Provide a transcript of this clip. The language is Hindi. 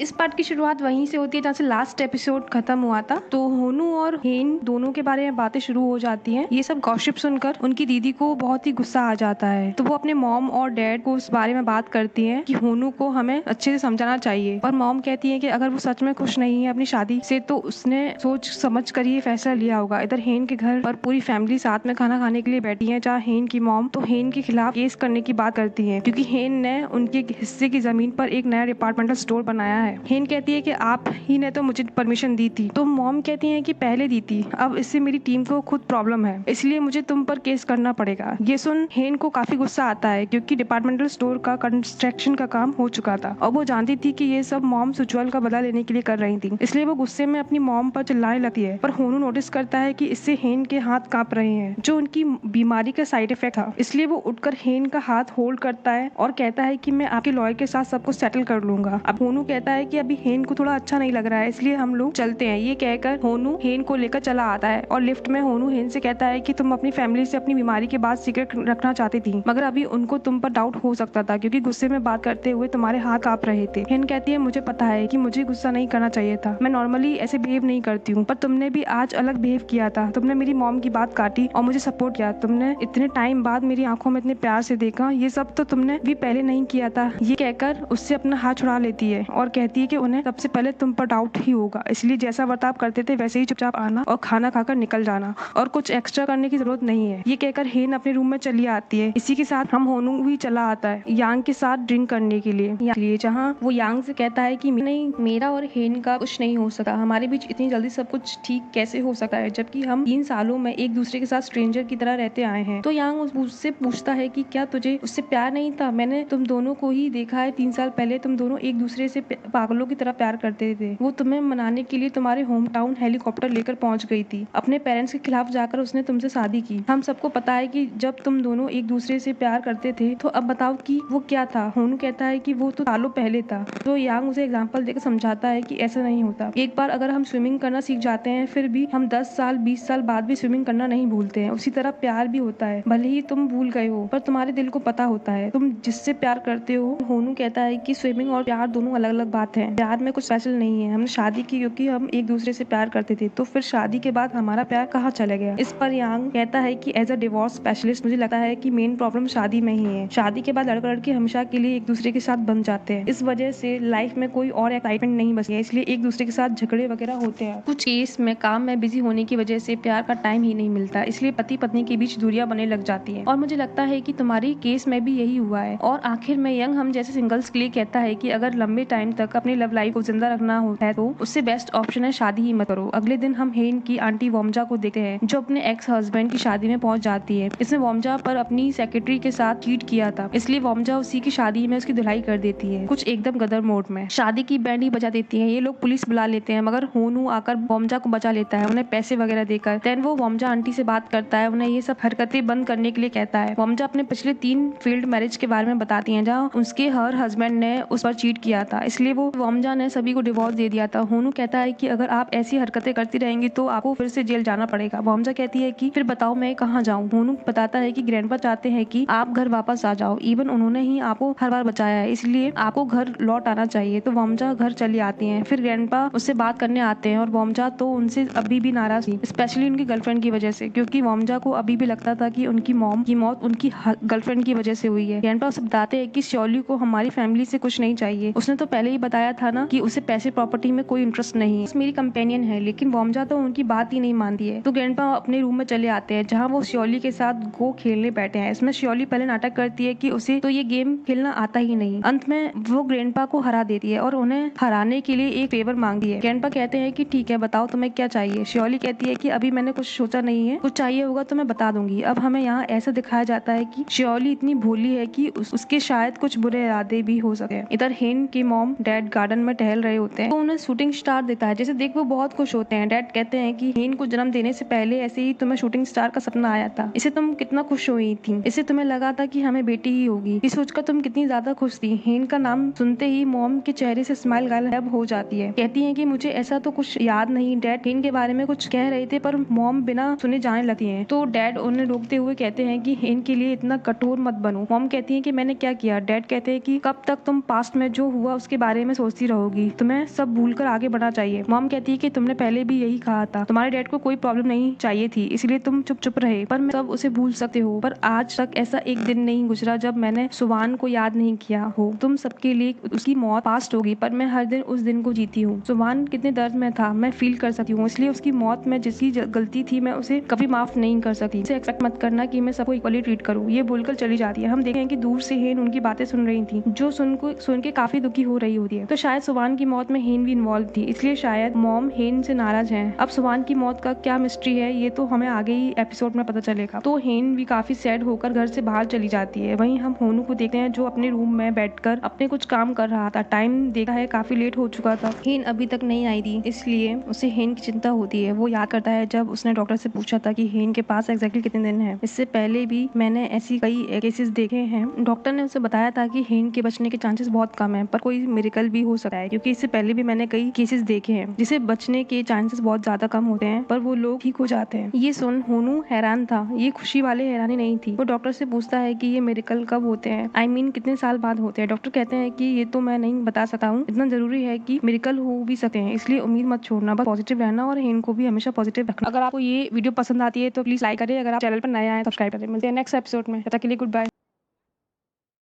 इस पार्ट की शुरुआत वहीं से होती है जहाँ से लास्ट एपिसोड खत्म हुआ था। तो होनू और हेन दोनों के बारे में बातें शुरू हो जाती हैं। ये सब गॉसिप सुनकर उनकी दीदी को बहुत ही गुस्सा आ जाता है, तो वो अपने मॉम और डैड को उस बारे में बात करती हैं कि होनू को हमें अच्छे से समझाना चाहिए। और मॉम कहती है कि अगर वो सच में खुश नहीं है अपनी शादी से तो उसने सोच समझ कर ये फैसला लिया होगा। इधर हेन के घर पर पूरी फैमिली साथ में खाना खाने के लिए बैठी है, जहाँ हेन की मॉम तो हेन के खिलाफ केस करने की बात करती है क्योंकि हेन ने उनके हिस्से की जमीन पर एक नया डिपार्टमेंटल स्टोर बनाया है। हेन कहती है कि आप ही ने तो मुझे परमिशन दी थी। तो मॉम कहती है कि पहले दी थी, अब इससे मेरी टीम को खुद प्रॉब्लम है, इसलिए मुझे तुम पर केस करना पड़ेगा। ये सुन हेन को काफी गुस्सा आता है क्योंकि डिपार्टमेंटल स्टोर का कंस्ट्रक्शन का काम हो चुका था और वो जानती थी कि ये सब मॉम सुजवल का बदला लेने के लिए कर रही थी, इसलिए वो गुस्से में अपनी मॉम पर चिल्लाने लगती है। पर होनू नोटिस करता है कि इससे हेन के हाथ कांप रहे हैं, जो उनकी बीमारी का साइड इफेक्ट था। इसलिए वो उठकर हेन का हाथ होल्ड करता है और कहता है कि मैं आपके लॉयर के साथ सब कुछ सेटल कर लूंगा। अब होनू कहता है कि अभी हेन को थोड़ा अच्छा नहीं लग रहा है, इसलिए हम लोग चलते हैं। ये कहकर होनू हेन को लेकर चला आता है और लिफ्ट में होनू हेन से कहता है कि तुम अपनी फैमिली से अपनी बीमारी के बाद सीक्रेट रखना चाहती थी, मगर अभी उनको तुम पर डाउट हो सकता था क्योंकि गुस्से में बात करते हुए तुम्हारे हाथ कांप रहे थे। हेन कहती है मुझे पता है कि मुझे गुस्सा नहीं करना चाहिए था, मैं नॉर्मली ऐसे बिहेव नहीं करती हूँ, पर तुमने भी आज अलग बिहेव किया था। तुमने मेरी मॉम की बात काटी और मुझे सपोर्ट किया। तुमने इतने टाइम बाद मेरी आंखों में इतने प्यार से देखा, ये सब तो तुमने भी पहले नहीं किया था। ये कहकर उससे अपना हाथ छुड़ा लेती है और कहती है कि उन्हें सबसे पहले तुम पर डाउट ही होगा, इसलिए जैसा बर्ताव करते थे वैसे ही चुपचाप आना और खाना खाकर निकल जाना और कुछ एक्स्ट्रा करने की जरूरत नहीं है। ये कहकर हेन अपने रूम में चली आती है। इसी के साथ हम होनू भी चला आता है यांग के साथ ड्रिंक करने के लिए जहाँ वो यांग से कहता है कि नहीं, मेरा और हेन का कुछ नहीं हो सका, हमारे बीच इतनी जल्दी सब कुछ ठीक कैसे हो सकता है जबकि हम 3 सालों में एक दूसरे के साथ स्ट्रेंजर की तरह रहते आए हैं। तो यांग उससे पूछता है कि क्या तुझे उससे प्यार नहीं था? मैंने तुम दोनों को ही देखा है, 3 साल पहले तुम दोनों एक दूसरे से पागलों की तरह प्यार करते थे। वो तुम्हें मनाने के लिए तुम्हारे होम टाउन हेलीकॉप्टर लेकर पहुंच गई थी, अपने पेरेंट्स के खिलाफ जाकर उसने तुमसे शादी की। हम सबको पता है कि जब तुम दोनों एक दूसरे से प्यार करते थे, तो अब बताओ कि वो क्या था? होनू कहता है कि वो तो सालों पहले था। तो यांग उसे एग्जाम्पल देकर समझाता है कि ऐसा नहीं होता। एक बार अगर हम स्विमिंग करना सीख जाते हैं, फिर भी हम 10 साल 20 साल बाद भी स्विमिंग करना नहीं भूलते हैं। उसी तरह प्यार भी होता है, भले ही तुम भूल गए हो पर तुम्हारे दिल को पता होता है तुम जिससे प्यार करते हो। होनू कहता है कि स्विमिंग और प्यार दोनों अलग अलग बात है, प्यार में कुछ स्पेशल नहीं है। हमने शादी की क्योंकि हम एक दूसरे से प्यार करते थे, तो फिर शादी के बाद हमारा प्यार कहाँ चला गया? इस पर यांग कहता है कि एज अ डिवोर्स स्पेशलिस्ट मुझे लगता है कि मेन प्रॉब्लम शादी में ही है। शादी के बाद लड़का लड़की हमेशा के लिए एक दूसरे के साथ बन जाते हैं, इस वजह से लाइफ में कोई और एक्साइटमेंट नहीं बची है, इसलिए एक दूसरे के साथ झगड़े वगैरह होते हैं। कुछ केस में काम में बिजी होने की वजह से प्यार का टाइम ही नहीं मिलता, इसलिए पति पत्नी के बीच दूरियां बनने लग जाती है। और मुझे लगता है कि तुम्हारी केस में भी यही हुआ है। और आखिर में यंग हम जैसे सिंगल्स के लिए कहता है कि अगर लंबे टाइम तक अपनी लव लाइफ को जिंदा रखना है तो उससे बेस्ट ऑप्शन है शादी ही मत करो। अगले दिन हम हेन की आंटी वोमजा को देखते हैं जो अपने एक्स हस्बैंड की शादी में पहुंच जाती है। इसने वोमजा पर अपनी सेक्रेटरी के साथ चीट किया था, इसलिए वोमजा उसी की शादी में उसकी धुलाई कर देती है, कुछ एकदम गदर मोड में। शादी की बैंड ही बजा देती है। ये लोग पुलिस बुला लेते हैं, मगर होनू आकर वोमजा को बचा लेता है, उन्हें पैसे वगैरह देकर। देन वो वोमजा आंटी से बात करता है, उन्हें ये सब हरकतें बंद करने के लिए कहता है। वोमजा अपने पिछले 3 फील्ड मैरिज के बारे में बताती है जहाँ उसके हर हस्बैंड ने उस पर चीट किया था, इसलिए वो वोमजा ने सभी को डिवोर्स दे दिया था। होनू कहता है कि अगर आप ऐसी हरकतें करती रहेंगी तो आपको फिर से जेल जाना पड़ेगा। वोमजा कहती है कि फिर बताओ मैं कहाँ जाऊँ? होनू बताता है कि ग्रैंडपा चाहते हैं कि आप घर वापस आ जाओ, इवन उन्होंने ही आपको हर बार बचाया है, इसलिए आपको घर लौट आना चाहिए। तो वोमजा घर चली आती है। फिर ग्रैंडपा उससे बात करने आते हैं और वोमजा तो उनसे अभी भी नाराज थी, स्पेशली उनकी गर्लफ्रेंड की वजह से, क्योंकि वोमजा को अभी भी लगता था कि उनकी मॉम की मौत उनकी गर्लफ्रेंड की वजह से हुई है। ग्रैंडपा उसे बताते हैं कि श्योली को हमारी फैमिली से कुछ नहीं चाहिए, उसने तो पहले ही बताया था ना कि उसे पैसे प्रॉपर्टी में कोई इंटरेस्ट नहीं है, मेरी कंपेनियन है। लेकिन वोमजा तो उनकी बात ही नहीं मानती है। तो ग्रैंडपा अपने रूम में चले आते हैं जहाँ वो श्योली के साथ गो खेलने बैठे हैं। इसमें श्योली पहले नाटक करती है कि उसे तो ये गेम खेलना आता ही नहीं। अंत में वो ग्रैंडपा को हरा देती है और उन्हें हराने के लिए एक फेवर मांगती है। ग्रैंडपा कहते हैं कि ठीक है, बताओ तुम्हें क्या चाहिए। श्योली कहती है कि अभी मैंने कुछ सोचा नहीं है, कुछ चाहिए होगा तो मैं बता दूंगी। अब हमें यहाँ ऐसा दिखाया जाता है कि श्योली इतनी भोली है कि उसके शायद कुछ बुरे इरादे भी हो सके। इधर हेन के मॉम डैड गार्डन में टहल रहे होते हैं तो उन्हें शूटिंग स्टार दिखता है, जैसे देख वो बहुत खुश होते हैं। डैड कहते हैं कि हेन को जन्म देने से पहले ऐसे ही तुम्हें शूटिंग स्टार का सपना आया था, इसे तुम कितना खुश हुई थी, इसे तुम्हें लगा था कि हमें बेटी ही होगी, इस सोचकर तुम कितनी ज्यादा खुश थी। हेन का नाम सुनते ही मॉम के चेहरे से स्माइल गायब हो जाती है। कहती है कि मुझे ऐसा तो कुछ याद नहीं। डैड हेन के बारे में कुछ कह रहे थे पर मॉम बिना सुने जाने लगती है, तो डैड उन्हें रोकते हुए कहते हैं कि हेन के लिए इतना कठोर मत बनो। मॉम कहती है कि मैंने क्या किया? डैड कहते हैं कि कब तक तुम पास्ट में जो हुआ उसके बारे में में सोचती रहोगी, तुम्हें सब भूल कर आगे बढ़ना चाहिए। मॉम कहती है कि तुमने पहले भी यही कहा था, तुम्हारे डैड को कोई प्रॉब्लम नहीं चाहिए थी, इसलिए तुम चुप चुप रहे, पर मैं सब उसे भूल सकते हो। पर आज तक ऐसा एक दिन नहीं गुजरा जब मैंने सुवान को याद नहीं किया हो। तुम सबके लिए उसकी मौत पास्ट होगी, पर मैं हर दिन उस दिन को जीती हूँ। सुवान कितने दर्द में था मैं फील कर सकती हूँ, इसलिए उसकी मौत में जिसकी गलती थी मैं उसे कभी माफ नहीं कर सकती। उसे एक्सपेक्ट मत करना कि मैं सबको इक्वली ट्रीट करूँ। ये बोलकर चली जाती है। हम देखते हैं कि दूर से हेन उनकी बातें सुन रही थी, जो सुन के काफी दुखी हो रही होती है। तो शायद सुवान की मौत में हेन भी इन्वॉल्व थी, इसलिए शायद मॉम हेन से नाराज है। अब सुवान की मौत का क्या मिस्ट्री है ये तो हमें आगे ही एपिसोड में पता चलेगा। तो हेन भी काफी सैड होकर घर से बाहर चली जाती है। वहीं हम होनू को देखते हैं जो अपने रूम में बैठकर अपने कुछ काम कर रहा था। टाइम देखा है काफी लेट हो चुका था, हेन अभी तक नहीं आई थी, इसलिए उसे हेन की चिंता होती है। वो याद करता है जब उसने डॉक्टर से पूछा था कि हेन के पास एग्जैक्टली कितने दिन है। इससे पहले भी मैंने ऐसी कई केसेस देखे हैं। डॉक्टर ने उसे बताया था कि हेन के बचने के चांसेस बहुत कम है, पर कोई मिरेकल भी हो सकता है, क्योंकि इससे पहले भी मैंने कई केसेस देखे हैं जिसे बचने के चांसेस बहुत ज्यादा कम होते हैं, पर वो लोग ठीक हो जाते हैं। ये सुन होनू हैरान था। ये खुशी वाले हैरानी नहीं थी। वो डॉक्टर से पूछता है कि ये मिरेकल कब होते हैं, I mean, कितने साल बाद होते हैं। डॉक्टर कहते हैं कि ये तो मैं नहीं बता सकता हूँ, इतना जरूरी है कि मिरेकल हो भी सकते हैं, इसलिए उम्मीद मत छोड़ना, बस पॉजिटिव रहना और हेन को भी हमेशा पॉजिटिव रखना। अगर आपको ये वीडियो पसंद आती है तो प्लीज लाइक करें, अगर आप चैनल पर नए आए सब्सक्राइब करें। मिलते हैं नेक्स्ट एपिसोड में, तब तक के लिए गुड बाय।